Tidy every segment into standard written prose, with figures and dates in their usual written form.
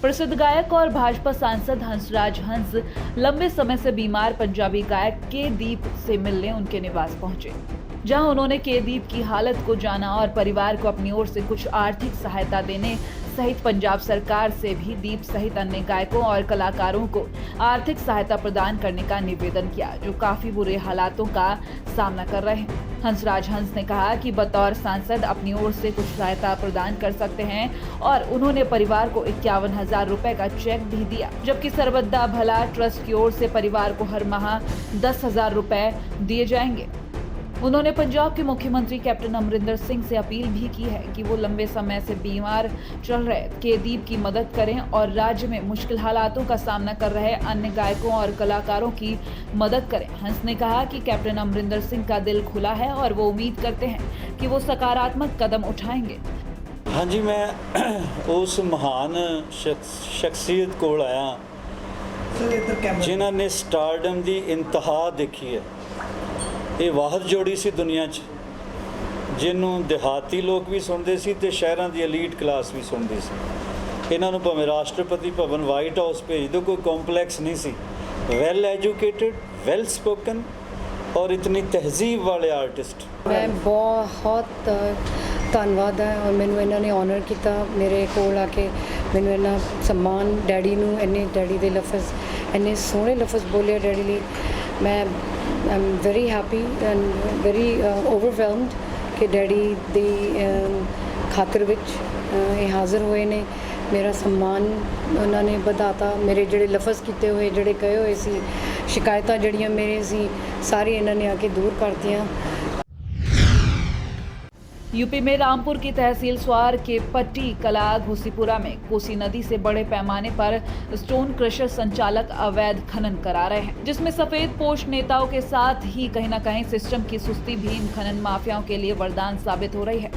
प्रसिद्ध गायक और भाजपा सांसद हंसराज हंस लंबे समय से बीमार पंजाबी गायक के दीप से मिलने उनके निवास पहुंचे, जहां उन्होंने के दीप की हालत को जाना और परिवार को अपनी ओर से कुछ आर्थिक सहायता देने सहित पंजाब सरकार से भी दीप सहित अन्य गायकों और कलाकारों को आर्थिक सहायता प्रदान करने का निवेदन किया, जो काफी बुरे हालातों का सामना कर रहे हैं। हंसराज हंस ने कहा कि बतौर सांसद अपनी ओर से कुछ सहायता प्रदान कर सकते हैं और उन्होंने परिवार को 51,000 रुपए का चेक भी दिया, जबकि सरबत्ता भला ट्रस्ट की ओर से परिवार को हर माह 10,000 रुपए दिए जाएंगे। उन्होंने पंजाब के मुख्यमंत्री कैप्टन अमरिंदर सिंह से अपील भी की है कि वो लंबे समय से बीमार चल रहे केदीप की मदद करें और राज्य में मुश्किल हालातों का सामना कर रहे अन्य गायकों और कलाकारों की मदद करें। हंस ने कहा कि कैप्टन अमरिंदर सिंह का दिल खुला है और वो उम्मीद करते हैं कि वो सकारात्मक कदम उठाएंगे। हाँ जी, मैं उस महान शख्सियत को आया जिन्हों ने स्टारडम की इंतहा देखी है। ये वाहद जोड़ी सी दुनिया च जिन्हों देहाती लोग भी सुनते सी ते शहरों की एलीट क्लास भी सुनती सी। इन्हों भावें राष्ट्रपति भवन वाइट हाउस भेज दो, कोई कॉम्पलैक्स नहीं सी। वेल एजुकेटेड, वेल स्पोकन और इतनी तहजीब वाले आर्टिस्ट। मैं बहुत धन्यवाद है और मैंने इन्होंने ऑनर किया मेरे कोल आके, मैंने इन्ना सम्मान डैडी नूं इन्ने डैडी दे लफ्ज़ इन्ने सोहने लफ्ज़ बोले डैडी लिए। मैं I am very happy and very overwhelmed कि डैडी दी खातर विच हाज़र हुए ने। मेरा सम्मान उन्होंने बढ़ाता, मेरे जोड़े लफ्ज़ किए हुए जोड़े कहे हुए सी शिकायत जड़ियाँ मेरे सी सारी इन्होंने आके दूर कर दियाँ। यूपी में रामपुर की तहसील स्वार के पट्टी कला घोसीपुरा में कोसी नदी से बड़े पैमाने पर स्टोन क्रशर संचालक अवैध खनन करा रहे हैं, जिसमें सफेद पोश नेताओं के साथ ही कहीं न कहीं सिस्टम की सुस्ती भी इन खनन माफियाओं के लिए वरदान साबित हो रही है।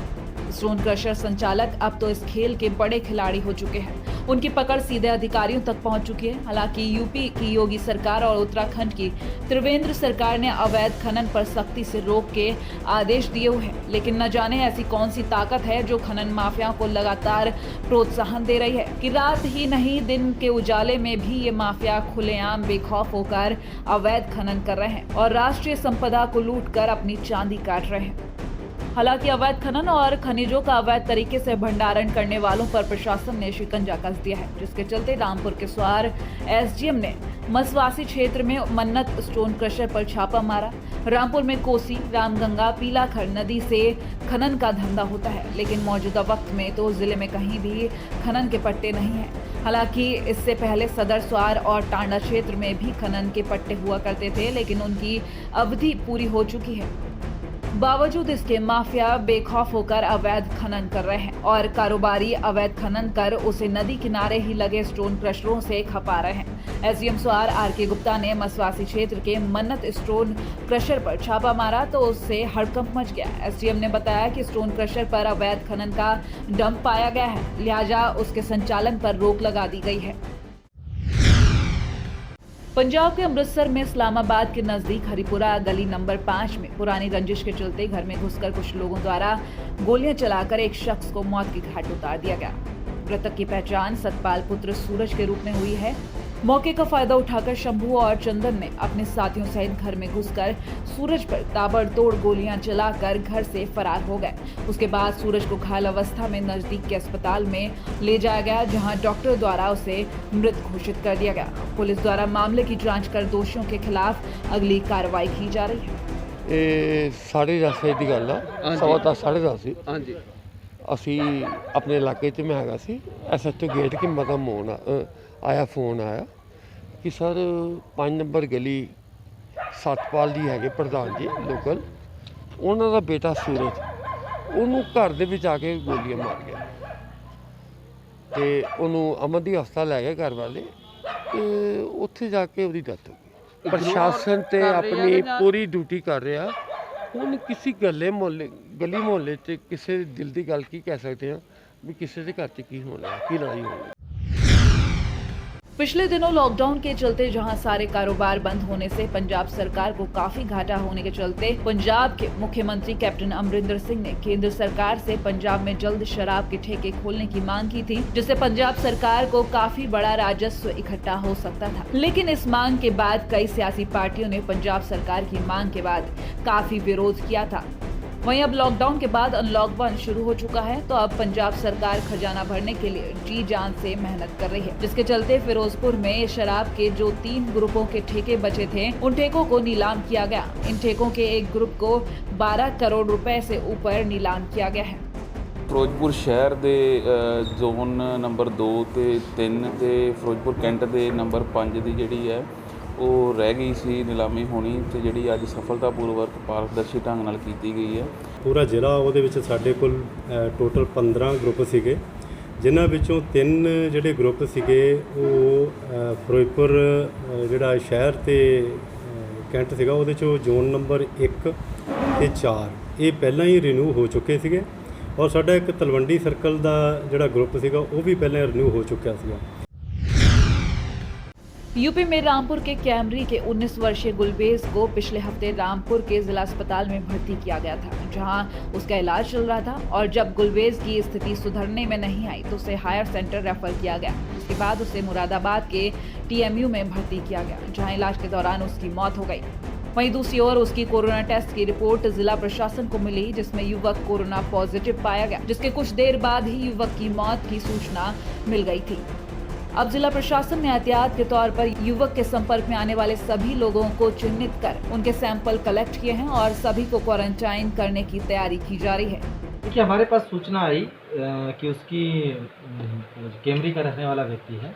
स्टोन क्रशर संचालक अब तो इस खेल के बड़े खिलाड़ी हो चुके हैं। उनकी पकड़ सीधे अधिकारियों तक पहुंच चुकी है। हालांकि यूपी की योगी सरकार और उत्तराखंड की त्रिवेंद्र सरकार ने अवैध खनन पर सख्ती से रोक के आदेश दिए हुए हैं, लेकिन न जाने ऐसी कौन सी ताकत है जो खनन माफियाओं को लगातार प्रोत्साहन दे रही है कि रात ही नहीं दिन के उजाले में भी ये माफिया खुलेआम बेखौफ होकर अवैध खनन कर रहे हैं और राष्ट्रीय संपदा को लूट कर अपनी चांदी काट रहे हैं। हालांकि अवैध खनन और खनिजों का अवैध तरीके से भंडारण करने वालों पर प्रशासन ने शिकंजा कस दिया है, जिसके चलते रामपुर के स्वार एसडीएम ने मसवासी क्षेत्र में मन्नत स्टोन क्रशर पर छापा मारा। रामपुर में कोसी, रामगंगा, पीलाखर नदी से खनन का धंधा होता है, लेकिन मौजूदा वक्त में तो जिले में कहीं भी खनन के पट्टे नहीं हैं। हालांकि इससे पहले सदर, स्वार और टांडा क्षेत्र में भी खनन के पट्टे हुआ करते थे, लेकिन उनकी अवधि पूरी हो चुकी है। बावजूद इसके माफिया बेखौफ होकर अवैध खनन कर रहे हैं और कारोबारी अवैध खनन कर उसे नदी किनारे ही लगे स्टोन क्रशरों से खपा रहे हैं। एसडीएम स्वार आर.के. गुप्ता ने मसवासी क्षेत्र के मन्नत स्टोन क्रशर पर छापा मारा तो उससे हड़कंप मच गया। एसडीएम ने बताया कि स्टोन क्रशर पर अवैध खनन का डंप पाया गया है, लिहाजा उसके संचालन पर रोक लगा दी गई है। पंजाब के अमृतसर में इस्लामाबाद के नजदीक हरिपुरा गली नंबर 5 में पुरानी रंजिश के चलते घर में घुसकर कुछ लोगों द्वारा गोलियां चलाकर एक शख्स को मौत की घाट उतार दिया गया। मृतक की पहचान सतपाल पुत्र सूरज के रूप में हुई है। मौके का फायदा उठाकर शंभू और चंदन ने अपने साथियों सहित घर में घुसकर सूरज पर ताबड़तोड़ गोलियां चलाकर घर से फरार हो गए। उसके बाद सूरज को घायल अवस्था में नजदीक के अस्पताल में ले जाया गया, जहां डॉक्टर द्वारा उसे मृत घोषित कर दिया गया। पुलिस द्वारा मामले की जांच कर दोषियों के खिलाफ अगली कार्रवाई की जा रही है। ਇਹ 10:30 ਦੀ ਗੱਲ ਆ, 10:10 ਹਾਂਜੀ ਅਸੀਂ ਆਪਣੇ ਇਲਾਕੇ 'ਚ ਮੈਂ ਹੈਗਾ ਸੀ। ਐਸਐਚਓ ਗੇਟ ਕੀ ਮਤਲਬ ਆਇਆ ਫੋਨ ਆਇਆ ਕਿ ਸਰ 5 ਨੰਬਰ ਗਲੀ ਸਤਪਾਲ ਜੀ ਹੈਗੇ ਪ੍ਰਧਾਨ ਜੀ ਲੋਕਲ, ਉਹਨਾਂ ਦਾ ਬੇਟਾ ਸੂਰਜ ਉਹਨੂੰ ਘਰ ਦੇ ਵਿੱਚ ਆ ਕੇ ਗੋਲੀਆਂ ਮਾਰ ਗਿਆ ਤੇ ਉਹਨੂੰ ਅਮਨਦੀਪ ਹਸਪਤਾਲ ਲੈ ਗਏ ਘਰ ਵਾਲੇ ਤੇ ਉੱਥੇ ਜਾ ਕੇ ਉਹਦੀ ਡੈਥ ਹੋ ਗਈ। ਪ੍ਰਸ਼ਾਸਨ ਤੇ ਆਪਣੀ ਪੂਰੀ ਡਿਊਟੀ ਕਰ ਰਿਹਾ। ਹੁਣ ਕਿਸੇ ਗਲੀ ਮੁਹੱਲੇ 'ਚ ਕਿਸੇ ਦਿਲ ਦੀ ਗੱਲ ਕੀ ਕਹਿ ਸਕਦੇ ਹਾਂ ਵੀ ਕਿਸੇ ਦੇ ਘਰ 'ਚ ਕੀ ਹੋਣਾ, ਕੀ ਲੜਾਈ ਹੋਣੀ। पिछले दिनों लॉकडाउन के चलते जहां सारे कारोबार बंद होने से पंजाब सरकार को काफी घाटा होने के चलते पंजाब के मुख्यमंत्री कैप्टन अमरिंदर सिंह ने केंद्र सरकार से पंजाब में जल्द शराब के ठेके खोलने की मांग की थी, जिससे पंजाब सरकार को काफी बड़ा राजस्व इकट्ठा हो सकता था। लेकिन इस मांग के बाद कई सियासी पार्टियों ने पंजाब सरकार की मांग के बाद काफी विरोध किया था। वहीं अब लॉकडाउन के बाद अनलॉक 1 शुरू हो चुका है, तो अब पंजाब सरकार खजाना भरने के लिए जी जान से मेहनत कर रही है, जिसके चलते फिरोजपुर में शराब के जो 3 ग्रुपों के ठेके बचे थे उन ठेकों को नीलाम किया गया। इन ठेकों के एक ग्रुप को 12 करोड़ रुपए से ऊपर नीलाम किया गया है। ਫਿਰੋਜ਼ਪੁਰ ਸ਼ਹਿਰ ਦੇ ਜ਼ੋਨ ਨੰਬਰ 2 ਤੇ 3 ਤੇ ਫਿਰੋਜ਼ਪੁਰ ਕੈਂਟ ਦੇ ਨੰਬਰ 5 ਦੀ ਜਿਹੜੀ ਹੈ ਉਹ ਰਹਿ ਗਈ ਸੀ ਨਿਲਾਮੀ ਹੋਣੀ, ਤੇ ਜਿਹੜੀ ਅੱਜ ਸਫਲਤਾਪੂਰਵਕ ਪਾਰਦਰਸ਼ੀ ਢੰਗ ਨਾਲ ਕੀਤੀ ਗਈ ਹੈ। ਪੂਰਾ ਜ਼ਿਲ੍ਹਾ ਉਹਦੇ ਵਿੱਚ ਸਾਡੇ ਕੋਲ ਟੋਟਲ 15 ਗਰੁੱਪ ਸੀਗੇ, ਜਿਨ੍ਹਾਂ ਵਿੱਚੋਂ 3 ਜਿਹੜੇ ਗਰੁੱਪ ਸੀਗੇ ਉਹ ਫਿਰੋਜ਼ਪੁਰ ਜਿਹੜਾ ਸ਼ਹਿਰ ਤੇ ਕੈਂਟ ਸੀਗਾ ਉਹਦੇ 'ਚੋਂ ਜ਼ੋਨ ਨੰਬਰ 1 ਤੇ 4 ਇਹ ਪਹਿਲਾਂ ਹੀ ਰਿਨਿਊ ਹੋ ਚੁੱਕੇ ਸੀਗੇ, ਔਰ ਸਾਡਾ ਇੱਕ ਤਲਵੰਡੀ ਸਰਕਲ ਦਾ ਜਿਹੜਾ ਗਰੁੱਪ ਸੀਗਾ ਉਹ ਵੀ ਪਹਿਲਾਂ ਰਿਨਿਊ ਹੋ ਚੁੱਕਿਆ ਸੀਗਾ। यूपी में रामपुर के कैमरी के 19 वर्षीय गुलबेज को पिछले हफ्ते रामपुर के जिला अस्पताल में भर्ती किया गया था, जहां उसका इलाज चल रहा था। और जब गुलबेज की स्थिति सुधरने में नहीं आई तो उसे हायर सेंटर रेफर किया गया। उसके बाद उसे मुरादाबाद के TMU में भर्ती किया गया, जहां इलाज के दौरान उसकी मौत हो गई। वहीं दूसरी ओर उसकी कोरोना टेस्ट की रिपोर्ट जिला प्रशासन को मिली, जिसमें युवक कोरोना पॉजिटिव पाया गया, जिसके कुछ देर बाद ही युवक की मौत की सूचना मिल गई थी। अब जिला प्रशासन ने एहतियात के तौर पर युवक के संपर्क में आने वाले सभी लोगों को चिन्हित कर उनके सैंपल कलेक्ट किए हैं और सभी को क्वारंटाइन करने की तैयारी की जा रही है। देखिए, हमारे पास सूचना आई कि उसकी कैमरी का रहने वाला व्यक्ति है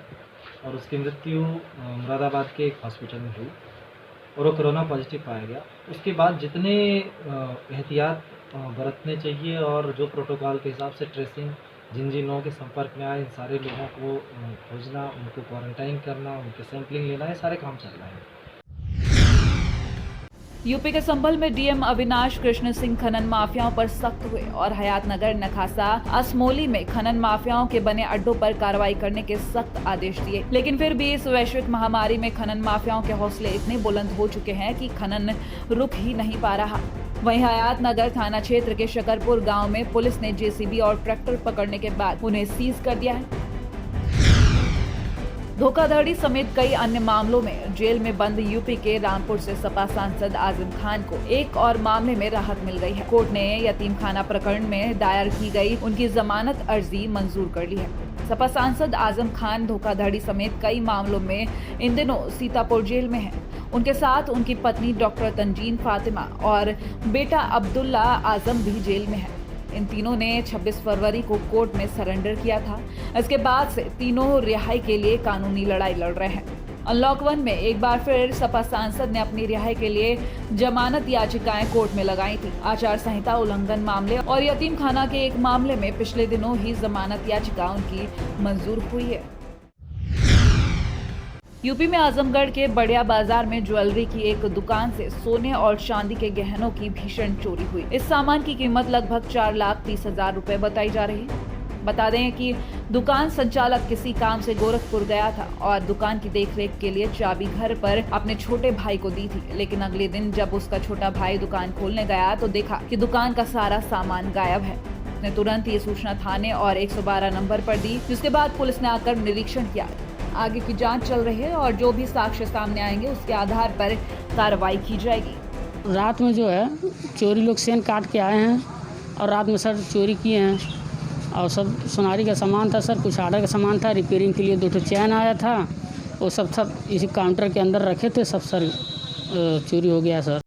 और उसकी मृत्यु मुरादाबाद के एक हॉस्पिटल में हुई और वो कोरोना पॉजिटिव पाया गया। उसके बाद जितने एहतियात बरतने चाहिए और जो प्रोटोकॉल के हिसाब से ट्रेसिंग, जिन जिन लोगों के संपर्क में आए इन सारे लोगों को खोजना, उनको क्वारंटाइन करना, उनके सैंपलिंग लेना, ये सारे काम चल रहे हैं। यूपी के संभल में डीएम अविनाश कृष्ण सिंह खनन माफियाओं पर सख्त हुए और हयातनगर, नखासा, असमोली में खनन माफियाओं के बने अड्डों पर कार्रवाई करने के सख्त आदेश दिए। लेकिन फिर भी इस वैश्विक महामारी में खनन माफियाओं के हौसले इतने बुलंद हो चुके हैं कि खनन रुक ही नहीं पा रहा। वहीं हयातनगर थाना क्षेत्र के शकरपुर गांव में पुलिस ने JCB और ट्रैक्टर पकड़ने के बाद उन्हें सीज कर दिया है। धोखाधड़ी समेत कई अन्य मामलों में जेल में बंद यूपी के रामपुर से सपा सांसद आजम खान को एक और मामले में राहत मिल गई है। कोर्ट ने यतीमखाना प्रकरण में दायर की गई उनकी जमानत अर्जी मंजूर कर ली है। सपा सांसद आजम खान धोखाधड़ी समेत कई मामलों में इन दिनों सीतापुर जेल में हैं। उनके साथ उनकी पत्नी डॉक्टर तंजीन फातिमा और बेटा अब्दुल्ला आजम भी जेल में है। इन तीनों ने 26 फरवरी को कोर्ट में सरेंडर किया था। इसके बाद से तीनों रिहाई के लिए कानूनी लड़ाई लड़ रहे हैं। अनलॉक 1 में एक बार फिर सपा सांसद ने अपनी रिहाई के लिए जमानत याचिकाएं कोर्ट में लगाई थी। आचार संहिता उल्लंघन मामले और यतीमखाना के एक मामले में पिछले दिनों ही जमानत याचिका उनकी मंजूर हुई है। यूपी में आजमगढ़ के बड़िया बाजार में ज्वेलरी की एक दुकान से सोने और चांदी के गहनों की भीषण चोरी हुई। इस सामान की कीमत लगभग 4,30,000 रुपए बताई जा रही है। बता दें कि दुकान संचालक किसी काम से गोरखपुर गया था और दुकान की देखरेख के लिए चाबी घर पर अपने छोटे भाई को दी थी। लेकिन अगले दिन जब उसका छोटा भाई दुकान खोलने गया तो देखा कि दुकान का सारा सामान गायब है। उसने तुरंत ये सूचना थाने और 112 नंबर पर दी, जिसके बाद पुलिस ने आकर निरीक्षण किया। आगे की जांच चल रही है और जो भी साक्ष्य सामने आएंगे उसके आधार पर कार्रवाई की जाएगी। रात में जो है चोरी लोग सेन काट के आए हैं और रात में सर चोरी किए हैं और सब सोनारी का सामान था सर, कुछ आर्डर का सामान था, रिपेयरिंग के लिए 2 चैन आया था, वो सब इसी काउंटर के अंदर रखे थे, सब सर चोरी हो गया सर।